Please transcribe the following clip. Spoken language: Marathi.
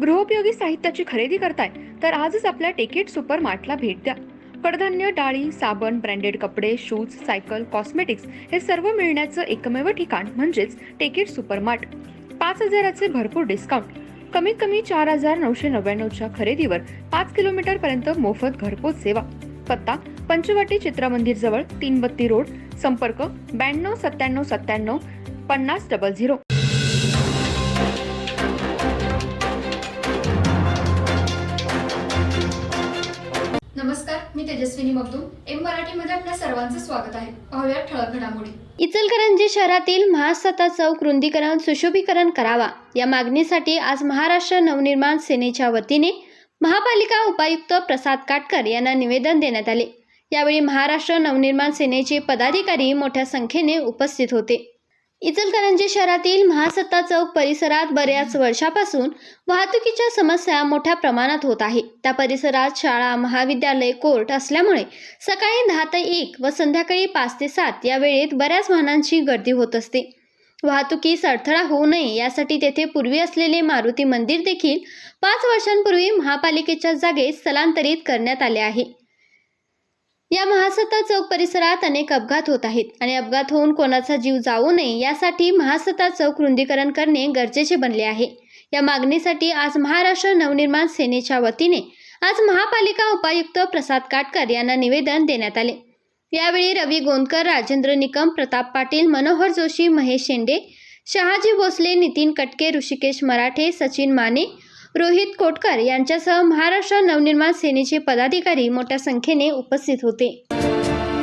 गृहोपयोगी साहित्याची खरेदी करताय तर आजच आपल्या टेकेट सुपर मार्टला भेट द्या. कडधान्य, डाळी, साबण, ब्रँडेड कपडे, शूज, सायकल, कॉस्मेटिक्स हे सर्व मिळण्याचं एकमेव ठिकाण म्हणजेच टेकेट सुपर मार्ट. 5,000चे भरपूर डिस्काउंट. कमीत कमी 4,999च्या खरेदीवर 5 किलोमीटर पर्यंत मोफत घरपोच सेवा. पत्ता पंचवटी चित्रमंदिर जवळ, 332 रोड. संपर्क 92 97 97 5000. नमस्कार, मी तेजस्विनी मगदूम. एम मराठीमध्ये आपल्या सर्वांचं स्वागत आहे. पाहूया ठळक घडामोडी. इचलकरंजी शहरातील महासत्ता चौक रुंदीकरण सुशोभीकरण करावा या मागणीसाठी आज महाराष्ट्र नवनिर्माण सेनेच्या वतीने महापालिका उपायुक्त प्रसाद काटकर यांना निवेदन देण्यात आले. यावेळी महाराष्ट्र नवनिर्माण सेनेचे पदाधिकारी मोठ्या संख्येने उपस्थित होते. इचलकरंजी शहरातील महासत्ता चौक परिसरात बऱ्याच वर्षापासून वाहतुकीच्या समस्या मोठ्या प्रमाणात होत आहे. त्या परिसरात शाळा, महाविद्यालय, कोर्ट असल्यामुळे सकाळी 10 ते 1 व संध्याकाळी 5 ते 7 या वेळेत बऱ्याच वाहनांची गर्दी होत असते. वाहतुकीस अडथळा होऊ नये यासाठी तेथे पूर्वी असलेले मारुती मंदिर देखील 5 वर्षांपूर्वी महापालिकेच्या जागेत स्थलांतरित करण्यात आले आहे. या महासत्ता चौक परिसरात अनेक अपघात होत आहेत आणि अपघात होऊन कोणाचा जीव जाऊ नये यासाठी महासत्ता चौक रुंदीकरण करणे गरजेचे बनले आहे. या मागणीसाठी आज महाराष्ट्र नवनिर्माण सेनेच्या वतीने आज महापालिका उपायुक्त प्रसाद काटकर यांना निवेदन देण्यात आले. यावेळी रवी गोंदकर, राजेंद्र निकम, प्रताप पाटील, मनोहर जोशी, महेश शेंडे, शहाजी भोसले, नितीन कटके, ऋषिकेश मराठे, सचिन माने, रोहित कोटकर यांच्यासह महाराष्ट्र नवनिर्माण सेनेचे पदाधिकारी मोठ्या संख्येने उपस्थित होते.